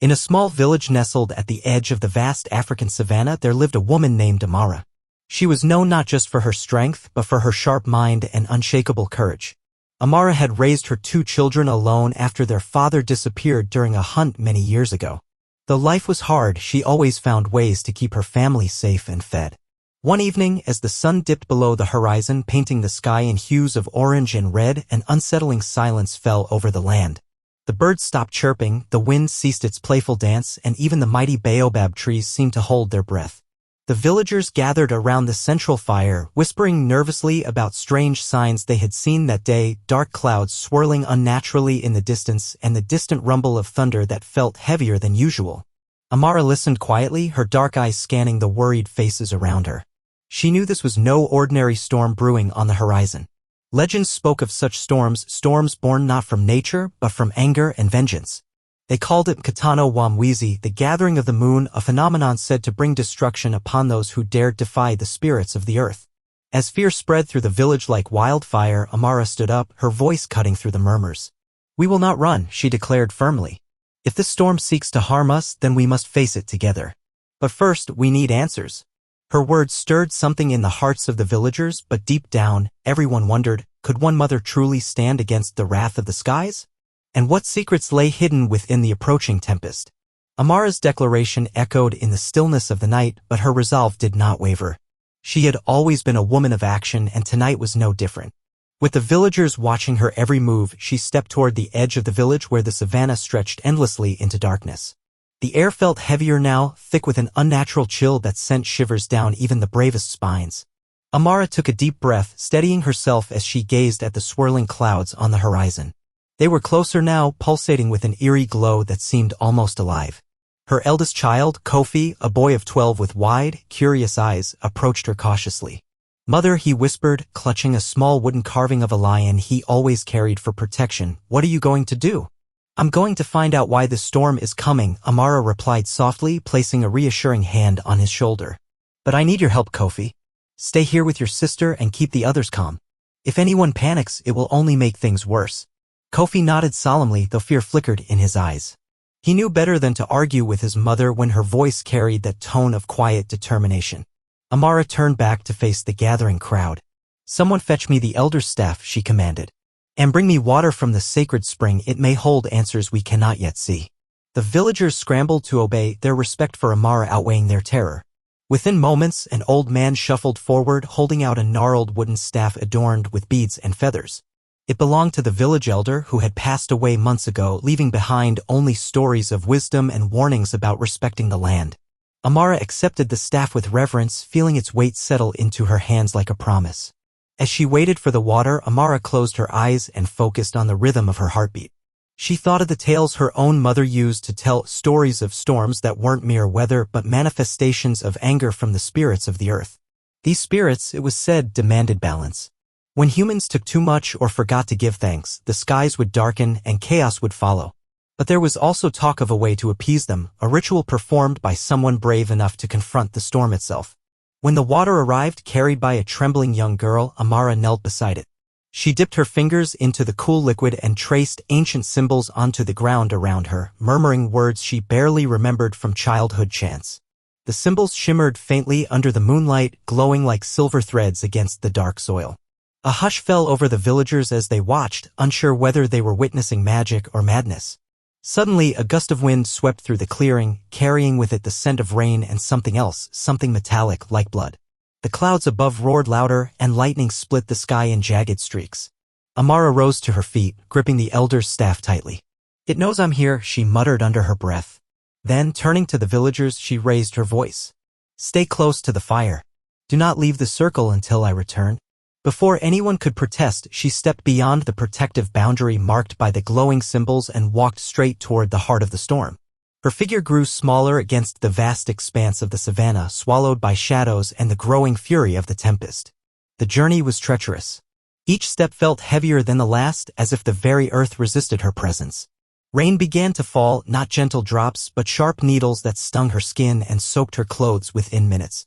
In a small village nestled at the edge of the vast African savanna, there lived a woman named Amara. She was known not just for her strength, but for her sharp mind and unshakable courage. Amara had raised her 2 children alone after their father disappeared during a hunt many years ago. Though life was hard, she always found ways to keep her family safe and fed. One evening, as the sun dipped below the horizon, painting the sky in hues of orange and red, an unsettling silence fell over the land. The birds stopped chirping, the wind ceased its playful dance, and even the mighty baobab trees seemed to hold their breath. The villagers gathered around the central fire, whispering nervously about strange signs they had seen that day, dark clouds swirling unnaturally in the distance and the distant rumble of thunder that felt heavier than usual. Amara listened quietly, her dark eyes scanning the worried faces around her. She knew this was no ordinary storm brewing on the horizon. Legends spoke of such storms born not from nature, but from anger and vengeance. They called it Mkutano wa Mwizi, the gathering of the moon, a phenomenon said to bring destruction upon those who dared defy the spirits of the earth. As fear spread through the village like wildfire, Amara stood up, her voice cutting through the murmurs. "We will not run," she declared firmly. "If this storm seeks to harm us, then we must face it together. But first, we need answers." Her words stirred something in the hearts of the villagers, but deep down, everyone wondered, could one mother truly stand against the wrath of the skies? And what secrets lay hidden within the approaching tempest? Amara's declaration echoed in the stillness of the night, but her resolve did not waver. She had always been a woman of action, and tonight was no different. With the villagers watching her every move, she stepped toward the edge of the village where the savanna stretched endlessly into darkness. The air felt heavier now, thick with an unnatural chill that sent shivers down even the bravest spines. Amara took a deep breath, steadying herself as she gazed at the swirling clouds on the horizon. They were closer now, pulsating with an eerie glow that seemed almost alive. Her eldest child, Kofi, a boy of 12 with wide, curious eyes, approached her cautiously. "Mother," he whispered, clutching a small wooden carving of a lion he always carried for protection, "what are you going to do?" "I'm going to find out why the storm is coming," Amara replied softly, placing a reassuring hand on his shoulder. "But I need your help, Kofi. Stay here with your sister and keep the others calm. If anyone panics, it will only make things worse." Kofi nodded solemnly, though fear flickered in his eyes. He knew better than to argue with his mother when her voice carried that tone of quiet determination. Amara turned back to face the gathering crowd. "Someone fetch me the elder's staff," she commanded. "And bring me water from the sacred spring, it may hold answers we cannot yet see." The villagers scrambled to obey, their respect for Amara outweighing their terror. Within moments, an old man shuffled forward, holding out a gnarled wooden staff adorned with beads and feathers. It belonged to the village elder who had passed away months ago, leaving behind only stories of wisdom and warnings about respecting the land. Amara accepted the staff with reverence, feeling its weight settle into her hands like a promise. As she waited for the water, Amara closed her eyes and focused on the rhythm of her heartbeat. She thought of the tales her own mother used to tell, stories of storms that weren't mere weather but manifestations of anger from the spirits of the earth. These spirits, it was said, demanded balance. When humans took too much or forgot to give thanks, the skies would darken and chaos would follow. But there was also talk of a way to appease them, a ritual performed by someone brave enough to confront the storm itself. When the water arrived, carried by a trembling young girl, Amara knelt beside it. She dipped her fingers into the cool liquid and traced ancient symbols onto the ground around her, murmuring words she barely remembered from childhood chants. The symbols shimmered faintly under the moonlight, glowing like silver threads against the dark soil. A hush fell over the villagers as they watched, unsure whether they were witnessing magic or madness. Suddenly, a gust of wind swept through the clearing, carrying with it the scent of rain and something else, something metallic like blood. The clouds above roared louder, and lightning split the sky in jagged streaks. Amara rose to her feet, gripping the elder's staff tightly. "It knows I'm here," she muttered under her breath. Then, turning to the villagers, she raised her voice. "Stay close to the fire. Do not leave the circle until I return." Before anyone could protest, she stepped beyond the protective boundary marked by the glowing symbols and walked straight toward the heart of the storm. Her figure grew smaller against the vast expanse of the savanna, swallowed by shadows and the growing fury of the tempest. The journey was treacherous. Each step felt heavier than the last, as if the very earth resisted her presence. Rain began to fall, not gentle drops, but sharp needles that stung her skin and soaked her clothes within minutes.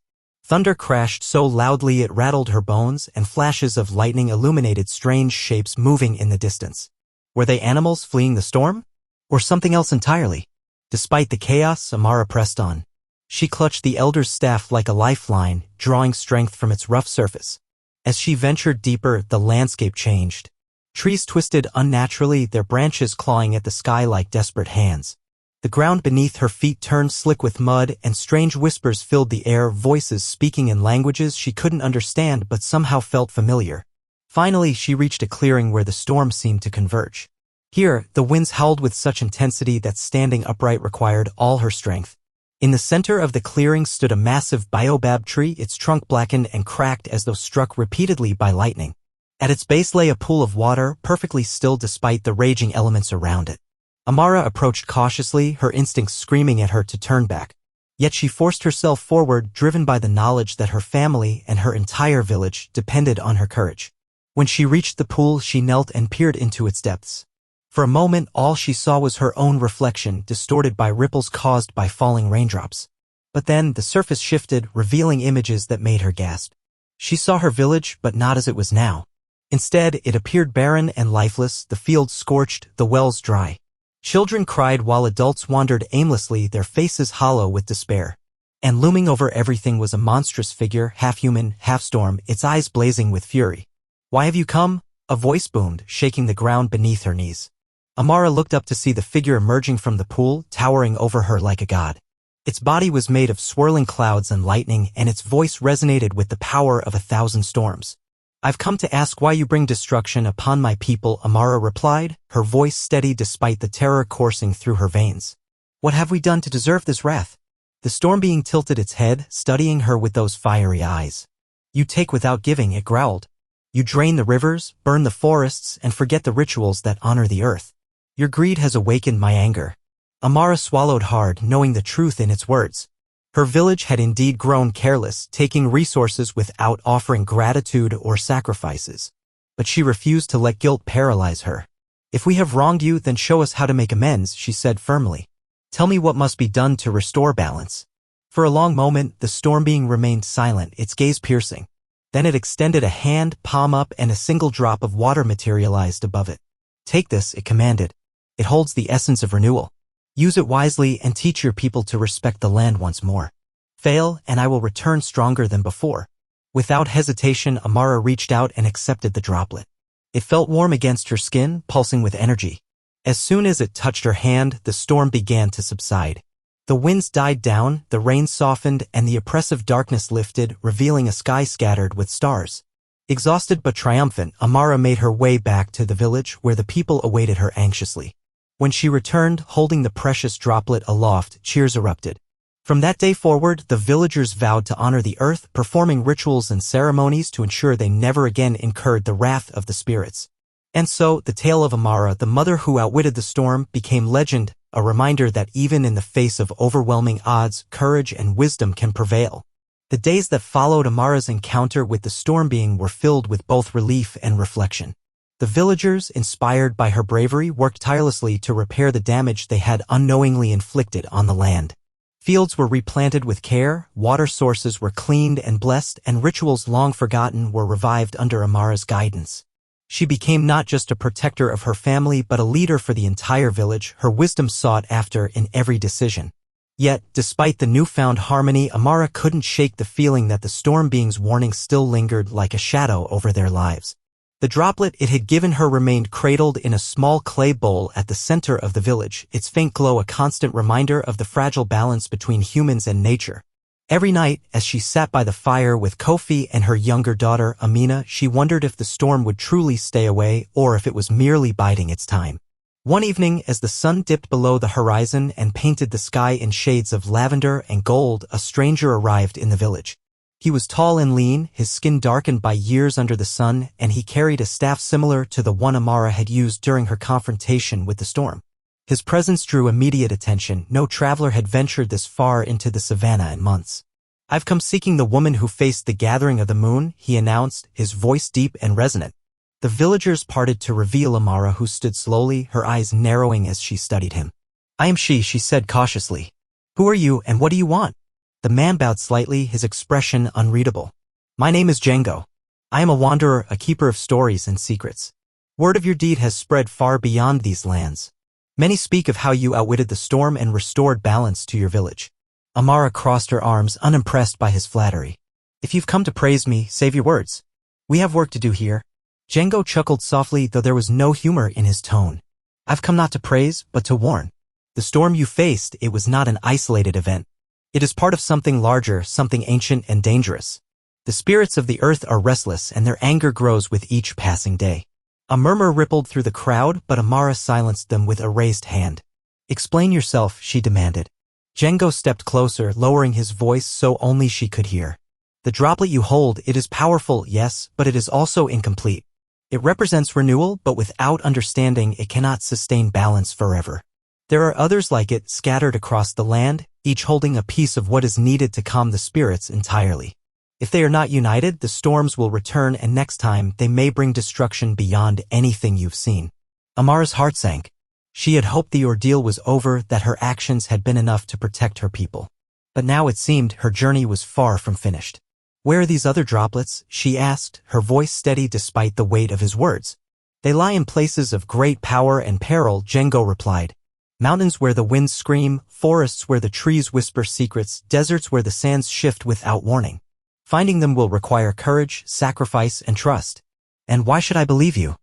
Thunder crashed so loudly it rattled her bones, and flashes of lightning illuminated strange shapes moving in the distance. Were they animals fleeing the storm? Or something else entirely? Despite the chaos, Amara pressed on. She clutched the elder's staff like a lifeline, drawing strength from its rough surface. As she ventured deeper, the landscape changed. Trees twisted unnaturally, their branches clawing at the sky like desperate hands. The ground beneath her feet turned slick with mud, and strange whispers filled the air, voices speaking in languages she couldn't understand but somehow felt familiar. Finally, she reached a clearing where the storm seemed to converge. Here, the winds howled with such intensity that standing upright required all her strength. In the center of the clearing stood a massive baobab tree, its trunk blackened and cracked as though struck repeatedly by lightning. At its base lay a pool of water, perfectly still despite the raging elements around it. Amara approached cautiously, her instincts screaming at her to turn back. Yet she forced herself forward, driven by the knowledge that her family and her entire village depended on her courage. When she reached the pool, she knelt and peered into its depths. For a moment, all she saw was her own reflection, distorted by ripples caused by falling raindrops. But then, the surface shifted, revealing images that made her gasp. She saw her village, but not as it was now. Instead, it appeared barren and lifeless, the fields scorched, the wells dry. Children cried while adults wandered aimlessly, their faces hollow with despair. And looming over everything was a monstrous figure, half human, half storm, its eyes blazing with fury. "Why have you come?" a voice boomed, shaking the ground beneath her knees. Amara looked up to see the figure emerging from the pool, towering over her like a god. Its body was made of swirling clouds and lightning, and its voice resonated with the power of 1,000 storms. "I've come to ask why you bring destruction upon my people," Amara replied, her voice steady despite the terror coursing through her veins. "What have we done to deserve this wrath?" The storm being tilted its head, studying her with those fiery eyes. "You take without giving," it growled. "You drain the rivers, burn the forests, and forget the rituals that honor the earth. Your greed has awakened my anger." Amara swallowed hard, knowing the truth in its words. Her village had indeed grown careless, taking resources without offering gratitude or sacrifices. But she refused to let guilt paralyze her. "If we have wronged you, then show us how to make amends," she said firmly. "Tell me what must be done to restore balance." For a long moment, the storm being remained silent, its gaze piercing. Then it extended a hand, palm up, and a single drop of water materialized above it. "Take this," it commanded. "It holds the essence of renewal. Use it wisely and teach your people to respect the land once more. Fail, and I will return stronger than before." Without hesitation, Amara reached out and accepted the droplet. It felt warm against her skin, pulsing with energy. As soon as it touched her hand, the storm began to subside. The winds died down, the rain softened, and the oppressive darkness lifted, revealing a sky scattered with stars. Exhausted but triumphant, Amara made her way back to the village where the people awaited her anxiously. When she returned, holding the precious droplet aloft, cheers erupted. From that day forward, the villagers vowed to honor the earth, performing rituals and ceremonies to ensure they never again incurred the wrath of the spirits. And so, the tale of Amara, the mother who outwitted the storm, became legend, a reminder that even in the face of overwhelming odds, courage and wisdom can prevail. The days that followed Amara's encounter with the storm being were filled with both relief and reflection. The villagers, inspired by her bravery, worked tirelessly to repair the damage they had unknowingly inflicted on the land. Fields were replanted with care, water sources were cleaned and blessed, and rituals long forgotten were revived under Amara's guidance. She became not just a protector of her family but a leader for the entire village, her wisdom sought after in every decision. Yet, despite the newfound harmony, Amara couldn't shake the feeling that the storm being's warning still lingered like a shadow over their lives. The droplet it had given her remained cradled in a small clay bowl at the center of the village, its faint glow a constant reminder of the fragile balance between humans and nature. Every night, as she sat by the fire with Kofi and her younger daughter, Amina, she wondered if the storm would truly stay away or if it was merely biding its time. One evening, as the sun dipped below the horizon and painted the sky in shades of lavender and gold, a stranger arrived in the village. He was tall and lean, his skin darkened by years under the sun, and he carried a staff similar to the one Amara had used during her confrontation with the storm. His presence drew immediate attention. No traveler had ventured this far into the savannah in months. "I've come seeking the woman who faced the gathering of the moon," he announced, his voice deep and resonant. The villagers parted to reveal Amara, who stood slowly, her eyes narrowing as she studied him. "I am she," she said cautiously. "Who are you and what do you want?" The man bowed slightly, his expression unreadable. "My name is Django. I am a wanderer, a keeper of stories and secrets. Word of your deed has spread far beyond these lands. Many speak of how you outwitted the storm and restored balance to your village. Amara crossed her arms, unimpressed by his flattery. If you've come to praise me, save your words. We have work to do here. Django chuckled softly, though there was no humor in his tone. I've come not to praise, but to warn. The storm you faced, it was not an isolated event. It is part of something larger, something ancient and dangerous. The spirits of the earth are restless, and their anger grows with each passing day. A murmur rippled through the crowd, but Amara silenced them with a raised hand. Explain yourself, she demanded. Django stepped closer, lowering his voice so only she could hear. The droplet you hold, it is powerful, yes, but it is also incomplete. It represents renewal, but without understanding, it cannot sustain balance forever. There are others like it, scattered across the land, each holding a piece of what is needed to calm the spirits entirely. If they are not united, the storms will return, and next time, they may bring destruction beyond anything you've seen. Amara's heart sank. She had hoped the ordeal was over, that her actions had been enough to protect her people. But now it seemed her journey was far from finished. Where are these other droplets? She asked, her voice steady despite the weight of his words. They lie in places of great power and peril, Django replied. Mountains where the winds scream, forests where the trees whisper secrets, deserts where the sands shift without warning. Finding them will require courage, sacrifice, and trust. And why should I believe you?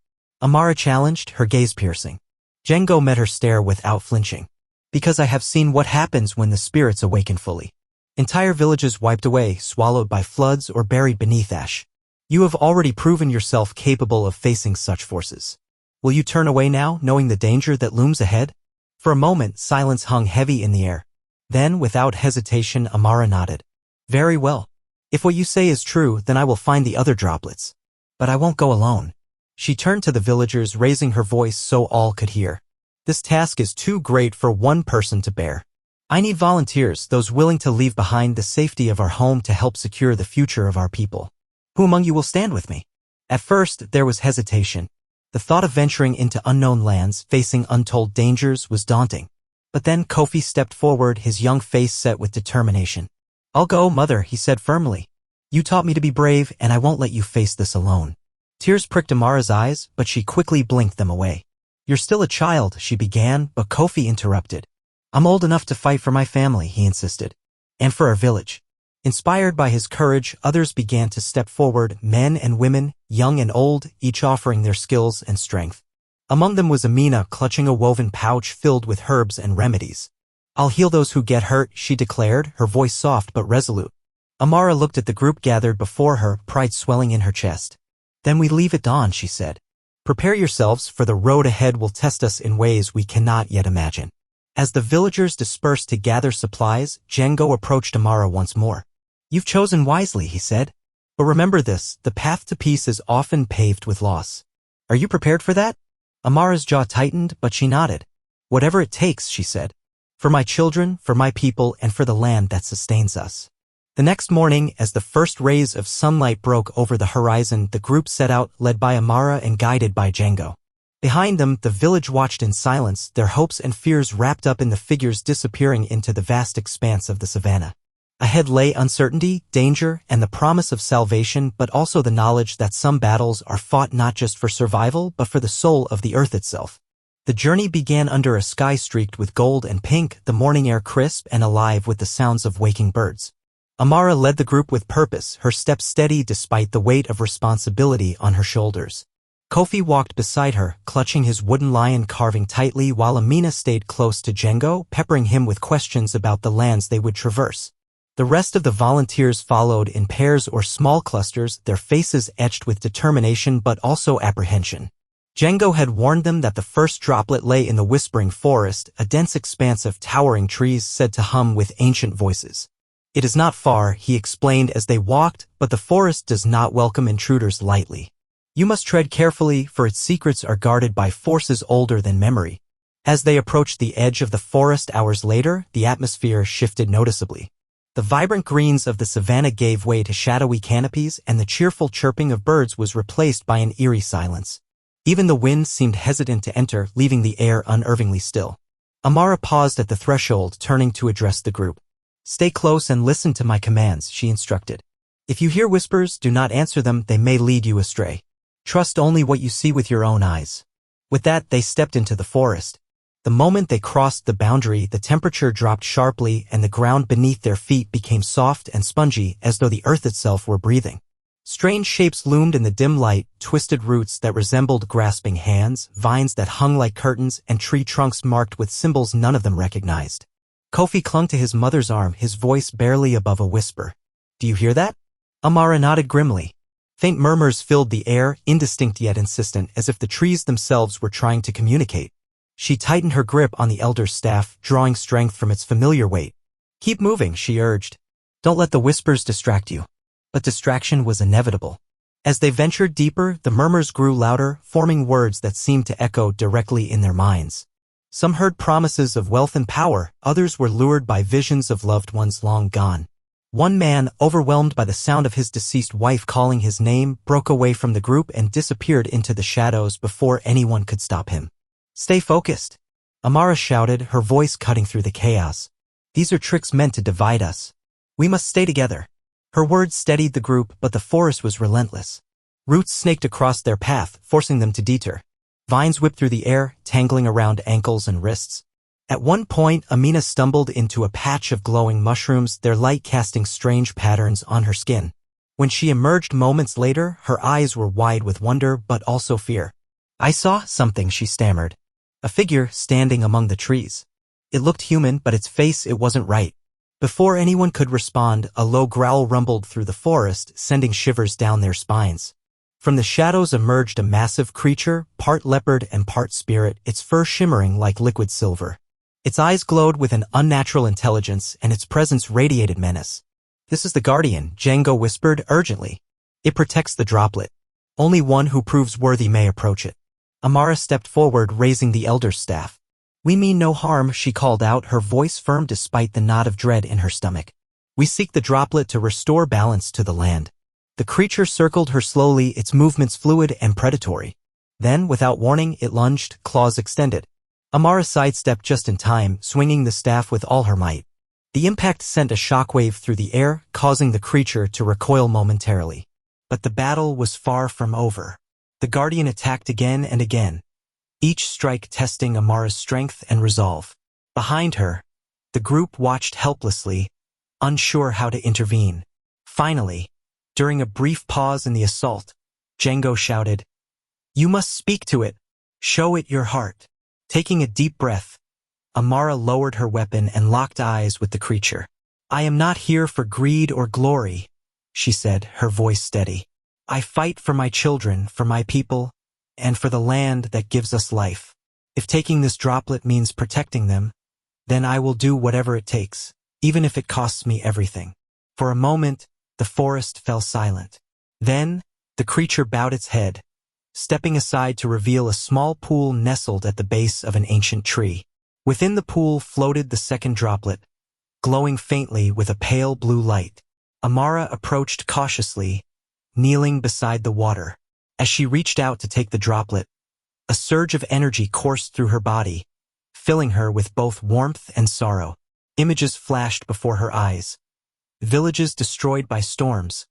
Amara challenged, her gaze piercing. Django met her stare without flinching. Because I have seen what happens when the spirits awaken fully. Entire villages wiped away, swallowed by floods or buried beneath ash. You have already proven yourself capable of facing such forces. Will you turn away now, knowing the danger that looms ahead? For a moment, silence hung heavy in the air. Then, without hesitation, Amara nodded. Very well. If what you say is true, then I will find the other droplets. But I won't go alone. She turned to the villagers, raising her voice so all could hear. This task is too great for one person to bear. I need volunteers, those willing to leave behind the safety of our home to help secure the future of our people. Who among you will stand with me? At first, there was hesitation. The thought of venturing into unknown lands, facing untold dangers, was daunting. But then Kofi stepped forward, his young face set with determination. I'll go, mother, he said firmly. You taught me to be brave, and I won't let you face this alone. Tears pricked Amara's eyes, but she quickly blinked them away. You're still a child, she began, but Kofi interrupted. I'm old enough to fight for my family, he insisted. And for our village. Inspired by his courage, others began to step forward, men and women, young and old, each offering their skills and strength. Among them was Amina, clutching a woven pouch filled with herbs and remedies. I'll heal those who get hurt, she declared, her voice soft but resolute. Amara looked at the group gathered before her, pride swelling in her chest. Then we leave at dawn, she said. Prepare yourselves, for the road ahead will test us in ways we cannot yet imagine. As the villagers dispersed to gather supplies, Django approached Amara once more. You've chosen wisely, he said. But remember this, the path to peace is often paved with loss. Are you prepared for that? Amara's jaw tightened, but she nodded. Whatever it takes, she said. For my children, for my people, and for the land that sustains us. The next morning, as the first rays of sunlight broke over the horizon, the group set out, led by Amara and guided by Django. Behind them, the village watched in silence, their hopes and fears wrapped up in the figures disappearing into the vast expanse of the savannah. Ahead lay uncertainty, danger, and the promise of salvation, but also the knowledge that some battles are fought not just for survival, but for the soul of the earth itself. The journey began under a sky streaked with gold and pink, the morning air crisp and alive with the sounds of waking birds. Amara led the group with purpose, her steps steady despite the weight of responsibility on her shoulders. Kofi walked beside her, clutching his wooden lion carving tightly, while Amina stayed close to Django, peppering him with questions about the lands they would traverse. The rest of the volunteers followed in pairs or small clusters, their faces etched with determination but also apprehension. Django had warned them that the first droplet lay in the whispering forest, a dense expanse of towering trees said to hum with ancient voices. It is not far, he explained as they walked, but the forest does not welcome intruders lightly. You must tread carefully, for its secrets are guarded by forces older than memory. As they approached the edge of the forest hours later, the atmosphere shifted noticeably. The vibrant greens of the savanna gave way to shadowy canopies, and the cheerful chirping of birds was replaced by an eerie silence. Even the wind seemed hesitant to enter, leaving the air unnervingly still. Amara paused at the threshold, turning to address the group. Stay close and listen to my commands, she instructed. If you hear whispers, do not answer them, they may lead you astray. Trust only what you see with your own eyes. With that, they stepped into the forest. The moment they crossed the boundary, the temperature dropped sharply and the ground beneath their feet became soft and spongy as though the earth itself were breathing. Strange shapes loomed in the dim light, twisted roots that resembled grasping hands, vines that hung like curtains, and tree trunks marked with symbols none of them recognized. Kofi clung to his mother's arm, his voice barely above a whisper. "Do you hear that?" Amara nodded grimly. Faint murmurs filled the air, indistinct yet insistent, as if the trees themselves were trying to communicate. She tightened her grip on the elder's staff, drawing strength from its familiar weight. "Keep moving," she urged. "Don't let the whispers distract you." But distraction was inevitable. As they ventured deeper, the murmurs grew louder, forming words that seemed to echo directly in their minds. Some heard promises of wealth and power, others were lured by visions of loved ones long gone. One man, overwhelmed by the sound of his deceased wife calling his name, broke away from the group and disappeared into the shadows before anyone could stop him. "Stay focused," Amara shouted, her voice cutting through the chaos. "These are tricks meant to divide us. We must stay together." Her words steadied the group, but the forest was relentless. Roots snaked across their path, forcing them to deter. Vines whipped through the air, tangling around ankles and wrists. At one point, Amina stumbled into a patch of glowing mushrooms, their light casting strange patterns on her skin. When she emerged moments later, her eyes were wide with wonder but also fear. "I saw something," she stammered. A figure standing among the trees. It looked human, but its face, it wasn't right. Before anyone could respond, a low growl rumbled through the forest, sending shivers down their spines. From the shadows emerged a massive creature, part leopard and part spirit, its fur shimmering like liquid silver. Its eyes glowed with an unnatural intelligence, and its presence radiated menace. "This is the Guardian," Django whispered urgently. "It protects the droplet. Only one who proves worthy may approach it." Amara stepped forward, raising the elder's staff. "We mean no harm," she called out, her voice firm despite the knot of dread in her stomach. "We seek the droplet to restore balance to the land." The creature circled her slowly, its movements fluid and predatory. Then, without warning, it lunged, claws extended. Amara sidestepped just in time, swinging the staff with all her might. The impact sent a shockwave through the air, causing the creature to recoil momentarily. But the battle was far from over. The Guardian attacked again and again, each strike testing Amara's strength and resolve. Behind her, the group watched helplessly, unsure how to intervene. Finally, during a brief pause in the assault, Django shouted, "You must speak to it. Show it your heart." Taking a deep breath, Amara lowered her weapon and locked eyes with the creature. "I am not here for greed or glory," she said, her voice steady. "I fight for my children, for my people, and for the land that gives us life. If taking this droplet means protecting them, then I will do whatever it takes, even if it costs me everything." For a moment, the forest fell silent. Then, the creature bowed its head, stepping aside to reveal a small pool nestled at the base of an ancient tree. Within the pool floated the second droplet, glowing faintly with a pale blue light. Amara approached cautiously, kneeling beside the water. As she reached out to take the droplet, a surge of energy coursed through her body, filling her with both warmth and sorrow. Images flashed before her eyes. Villages destroyed by storms,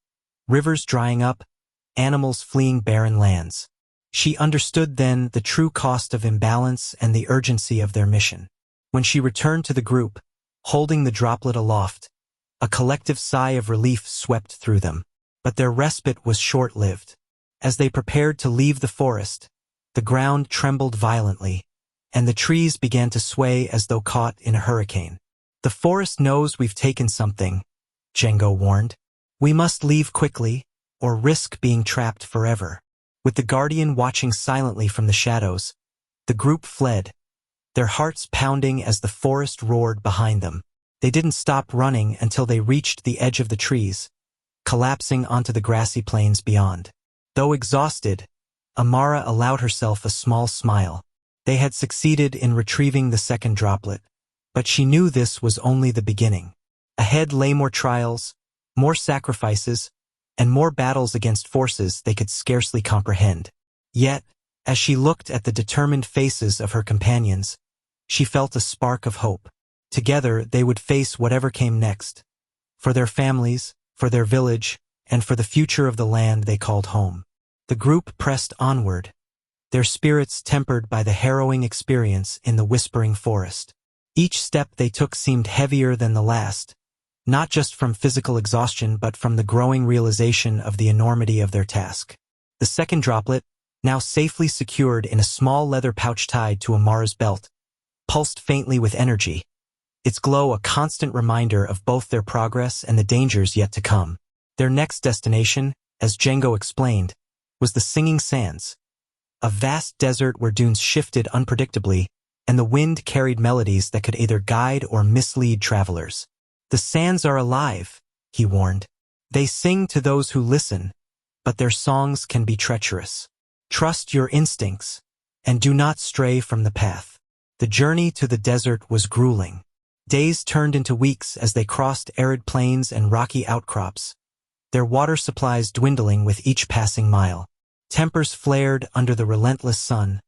rivers drying up, animals fleeing barren lands. She understood then the true cost of imbalance and the urgency of their mission. When she returned to the group, holding the droplet aloft, a collective sigh of relief swept through them. But their respite was short-lived. As they prepared to leave the forest, the ground trembled violently, and the trees began to sway as though caught in a hurricane. "The forest knows we've taken something," Django warned. "We must leave quickly, or risk being trapped forever." With the Guardian watching silently from the shadows, the group fled, their hearts pounding as the forest roared behind them. They didn't stop running until they reached the edge of the trees, collapsing onto the grassy plains beyond. Though exhausted, Amara allowed herself a small smile. They had succeeded in retrieving the second droplet, but she knew this was only the beginning. Ahead lay more trials, more sacrifices, and more battles against forces they could scarcely comprehend. Yet, as she looked at the determined faces of her companions, she felt a spark of hope. Together they would face whatever came next, for their families, for their village, and for the future of the land they called home. The group pressed onward, their spirits tempered by the harrowing experience in the whispering forest. Each step they took seemed heavier than the last, not just from physical exhaustion but from the growing realization of the enormity of their task. The second droplet, now safely secured in a small leather pouch tied to Amara's belt, pulsed faintly with energy, its glow a constant reminder of both their progress and the dangers yet to come. Their next destination, as Django explained, was the Singing Sands, a vast desert where dunes shifted unpredictably and the wind carried melodies that could either guide or mislead travelers. "The sands are alive," he warned. "They sing to those who listen, but their songs can be treacherous. Trust your instincts, and do not stray from the path." The journey to the desert was grueling. Days turned into weeks as they crossed arid plains and rocky outcrops, their water supplies dwindling with each passing mile. Tempers flared under the relentless sun,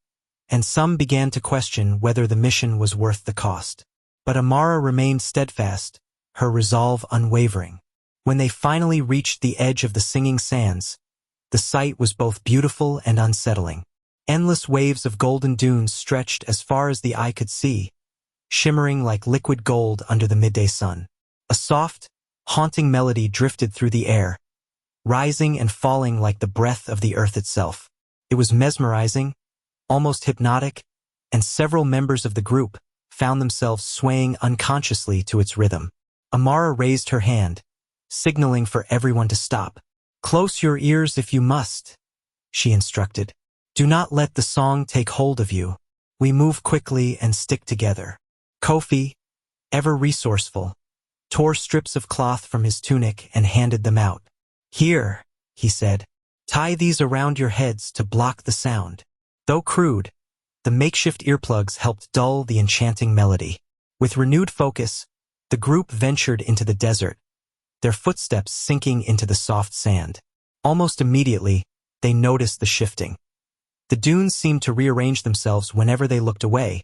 and some began to question whether the mission was worth the cost. But Amara remained steadfast, her resolve unwavering. When they finally reached the edge of the Singing Sands, the sight was both beautiful and unsettling. Endless waves of golden dunes stretched as far as the eye could see, shimmering like liquid gold under the midday sun. A soft, haunting melody drifted through the air, rising and falling like the breath of the earth itself. It was mesmerizing, almost hypnotic, and several members of the group found themselves swaying unconsciously to its rhythm. Amara raised her hand, signaling for everyone to stop. "Close your ears if you must," she instructed. "Do not let the song take hold of you. We move quickly and stick together." Kofi, ever resourceful, tore strips of cloth from his tunic and handed them out. "Here," he said, "tie these around your heads to block the sound." Though crude, the makeshift earplugs helped dull the enchanting melody. With renewed focus, the group ventured into the desert, their footsteps sinking into the soft sand. Almost immediately, they noticed the shifting. The dunes seemed to rearrange themselves whenever they looked away,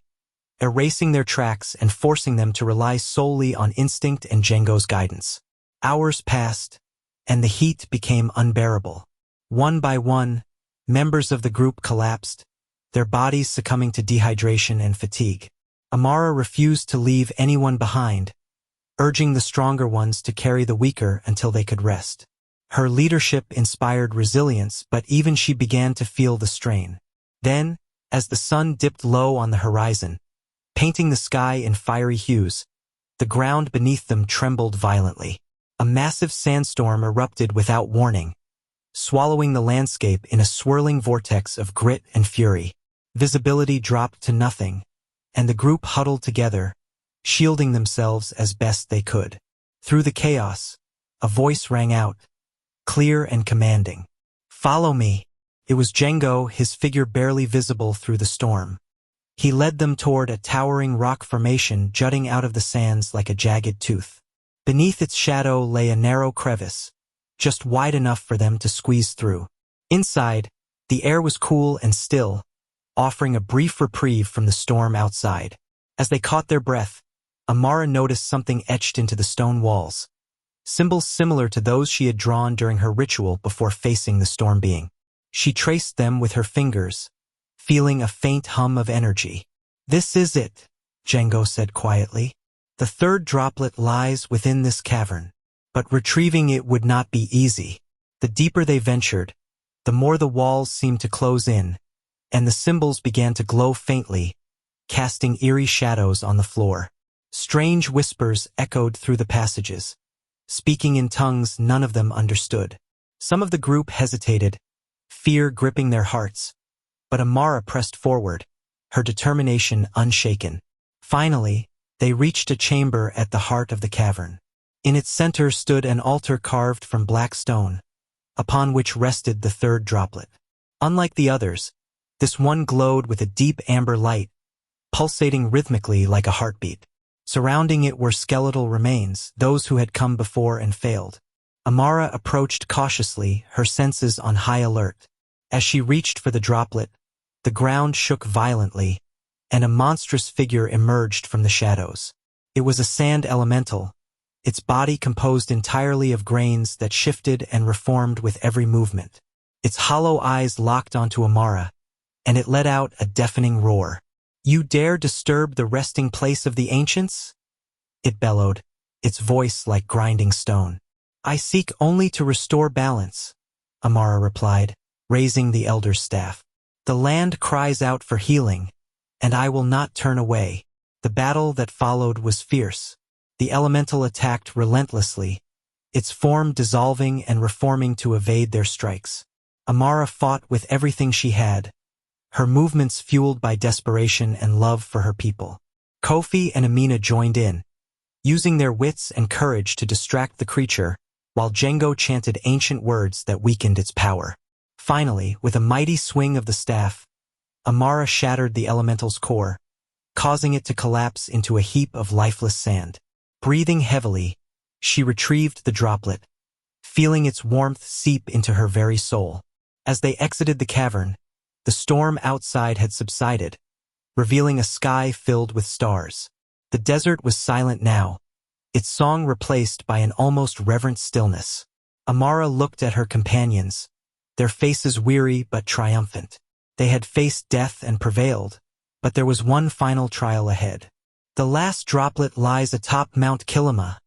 erasing their tracks and forcing them to rely solely on instinct and Django's guidance. Hours passed, and the heat became unbearable. One by one, members of the group collapsed, their bodies succumbing to dehydration and fatigue. Amara refused to leave anyone behind, urging the stronger ones to carry the weaker until they could rest. Her leadership inspired resilience, but even she began to feel the strain. Then, as the sun dipped low on the horizon, painting the sky in fiery hues, the ground beneath them trembled violently. A massive sandstorm erupted without warning, swallowing the landscape in a swirling vortex of grit and fury. Visibility dropped to nothing, and the group huddled together, shielding themselves as best they could. Through the chaos, a voice rang out, clear and commanding. "Follow me." It was Django, his figure barely visible through the storm. He led them toward a towering rock formation jutting out of the sands like a jagged tooth. Beneath its shadow lay a narrow crevice, just wide enough for them to squeeze through. Inside, the air was cool and still, offering a brief reprieve from the storm outside. As they caught their breath, Amara noticed something etched into the stone walls, symbols similar to those she had drawn during her ritual before facing the storm being. She traced them with her fingers, feeling a faint hum of energy. "This is it," Django said quietly. "The third droplet lies within this cavern." But retrieving it would not be easy. The deeper they ventured, the more the walls seemed to close in, and the symbols began to glow faintly, casting eerie shadows on the floor. Strange whispers echoed through the passages, speaking in tongues none of them understood. Some of the group hesitated, fear gripping their hearts, but Amara pressed forward, her determination unshaken. Finally, they reached a chamber at the heart of the cavern. In its center stood an altar carved from black stone, upon which rested the third droplet. Unlike the others, this one glowed with a deep amber light, pulsating rhythmically like a heartbeat. Surrounding it were skeletal remains, those who had come before and failed. Amara approached cautiously, her senses on high alert. As she reached for the droplet, the ground shook violently, and a monstrous figure emerged from the shadows. It was a sand elemental, its body composed entirely of grains that shifted and reformed with every movement. Its hollow eyes locked onto Amara, and it let out a deafening roar. "You dare disturb the resting place of the ancients?" it bellowed, its voice like grinding stone. "I seek only to restore balance," Amara replied, raising the elder's staff. "The land cries out for healing, and I will not turn away." The battle that followed was fierce. The elemental attacked relentlessly, its form dissolving and reforming to evade their strikes. Amara fought with everything she had, her movements fueled by desperation and love for her people. Kofi and Amina joined in, using their wits and courage to distract the creature, while Django chanted ancient words that weakened its power. Finally, with a mighty swing of the staff, Amara shattered the elemental's core, causing it to collapse into a heap of lifeless sand. Breathing heavily, she retrieved the droplet, feeling its warmth seep into her very soul. As they exited the cavern, the storm outside had subsided, revealing a sky filled with stars. The desert was silent now, its song replaced by an almost reverent stillness. Amara looked at her companions, their faces weary but triumphant. They had faced death and prevailed, but there was one final trial ahead. "The last droplet lies atop Mount Kilima,"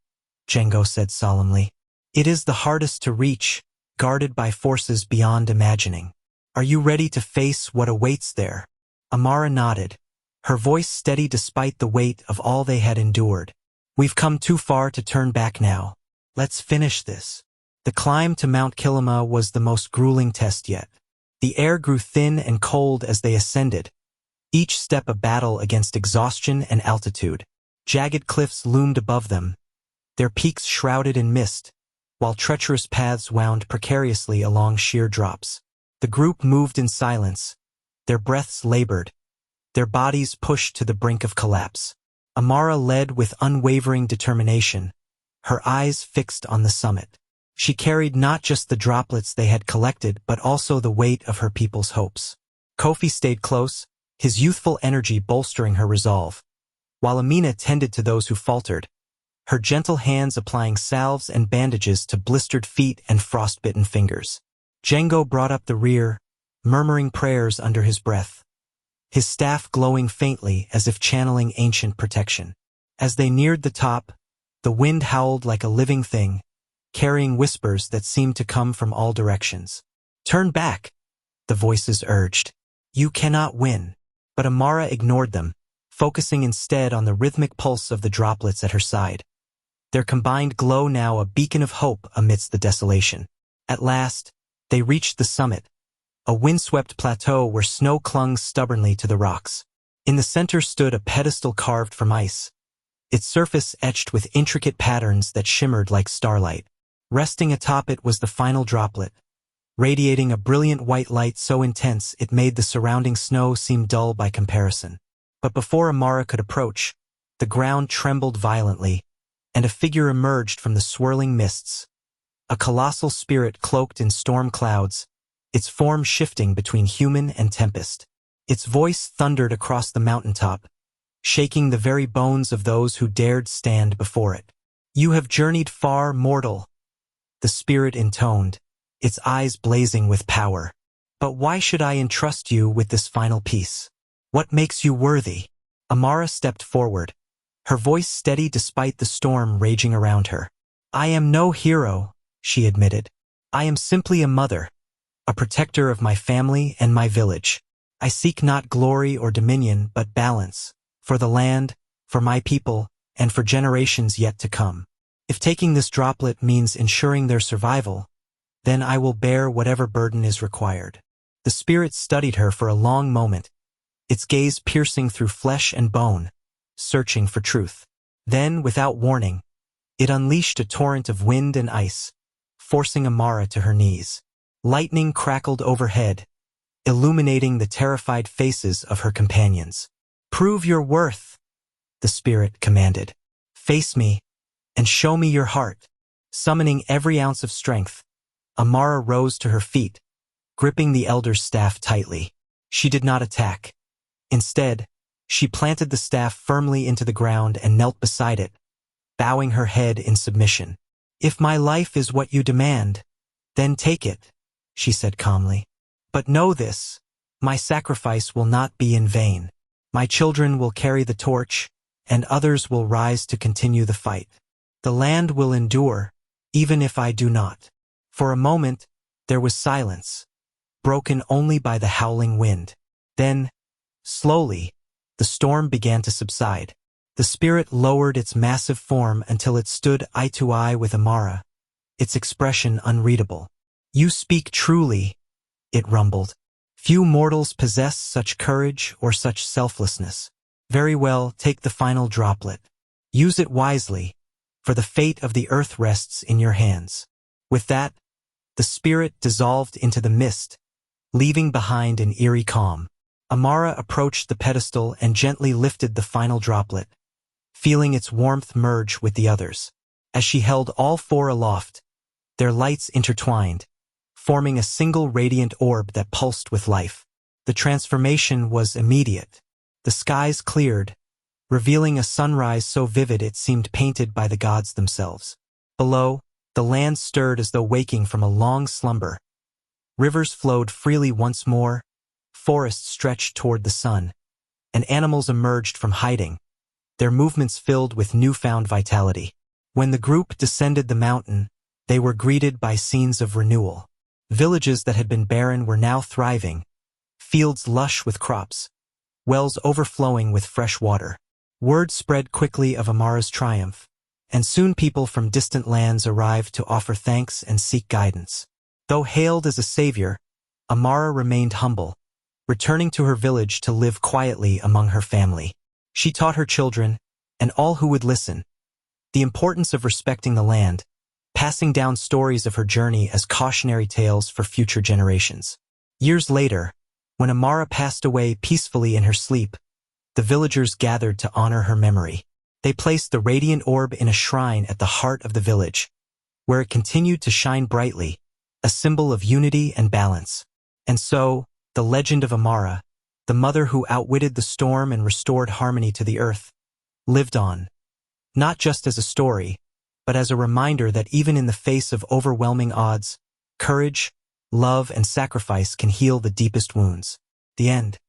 Django said solemnly. "It is the hardest to reach, guarded by forces beyond imagining. Are you ready to face what awaits there?" Amara nodded, her voice steady despite the weight of all they had endured. "We've come too far to turn back now. Let's finish this." The climb to Mount Kilima was the most grueling test yet. The air grew thin and cold as they ascended, each step a battle against exhaustion and altitude. Jagged cliffs loomed above them, their peaks shrouded in mist, while treacherous paths wound precariously along sheer drops. The group moved in silence, their breaths labored, their bodies pushed to the brink of collapse. Amara led with unwavering determination, her eyes fixed on the summit. She carried not just the droplets they had collected but also the weight of her people's hopes. Kofi stayed close, his youthful energy bolstering her resolve, while Amina tended to those who faltered, her gentle hands applying salves and bandages to blistered feet and frostbitten fingers. Django brought up the rear, murmuring prayers under his breath, his staff glowing faintly as if channeling ancient protection. As they neared the top, the wind howled like a living thing, carrying whispers that seemed to come from all directions. "Turn back," the voices urged. "You cannot win." But Amara ignored them, focusing instead on the rhythmic pulse of the droplets at her side, their combined glow now a beacon of hope amidst the desolation. At last, they reached the summit, a windswept plateau where snow clung stubbornly to the rocks. In the center stood a pedestal carved from ice, its surface etched with intricate patterns that shimmered like starlight. Resting atop it was the final droplet, radiating a brilliant white light so intense it made the surrounding snow seem dull by comparison. But before Amara could approach, the ground trembled violently, and a figure emerged from the swirling mists, a colossal spirit cloaked in storm clouds, its form shifting between human and tempest. Its voice thundered across the mountaintop, shaking the very bones of those who dared stand before it. "You have journeyed far, mortal," the spirit intoned, its eyes blazing with power. "But why should I entrust you with this final piece? What makes you worthy?" Amara stepped forward, her voice steady despite the storm raging around her. "I am no hero," she admitted. "I am simply a mother, a protector of my family and my village. I seek not glory or dominion but balance, for the land, for my people, and for generations yet to come. If taking this droplet means ensuring their survival, then I will bear whatever burden is required." The spirit studied her for a long moment, its gaze piercing through flesh and bone, searching for truth. Then, without warning, it unleashed a torrent of wind and ice, forcing Amara to her knees. Lightning crackled overhead, illuminating the terrified faces of her companions. "Prove your worth," the spirit commanded. "Face me, and show me your heart." Summoning every ounce of strength, Amara rose to her feet, gripping the elder's staff tightly. She did not attack. Instead, she planted the staff firmly into the ground and knelt beside it, bowing her head in submission. "If my life is what you demand, then take it," she said calmly. "But know this, My sacrifice will not be in vain. My children will carry the torch, and others will rise to continue the fight. The land will endure, even if I do not. For a moment, there was silence, broken only by the howling wind. Then, slowly, the storm began to subside. The spirit lowered its massive form until it stood eye to eye with Amara, its expression unreadable. You speak truly, it rumbled. Few mortals possess such courage or such selflessness. Very well, take the final droplet. Use it wisely, for the fate of the earth rests in your hands. With that, the spirit dissolved into the mist, leaving behind an eerie calm. Amara approached the pedestal and gently lifted the final droplet, feeling its warmth merge with the others. As she held all four aloft, their lights intertwined, forming a single radiant orb that pulsed with life. The transformation was immediate. The skies cleared, revealing a sunrise so vivid it seemed painted by the gods themselves. Below, the land stirred as though waking from a long slumber. Rivers flowed freely once more, forests stretched toward the sun, and animals emerged from hiding, their movements filled with newfound vitality. When the group descended the mountain, they were greeted by scenes of renewal. Villages that had been barren were now thriving, fields lush with crops, wells overflowing with fresh water. Word spread quickly of Amara's triumph, and soon people from distant lands arrived to offer thanks and seek guidance. Though hailed as a savior, Amara remained humble, returning to her village to live quietly among her family. She taught her children, and all who would listen, the importance of respecting the land, passing down stories of her journey as cautionary tales for future generations. Years later, when Amara passed away peacefully in her sleep, the villagers gathered to honor her memory. They placed the radiant orb in a shrine at the heart of the village, where it continued to shine brightly, a symbol of unity and balance. And so, the legend of Amara, the mother who outwitted the storm and restored harmony to the earth, lived on, not just as a story, but as a reminder that even in the face of overwhelming odds, courage, love, and sacrifice can heal the deepest wounds. The end.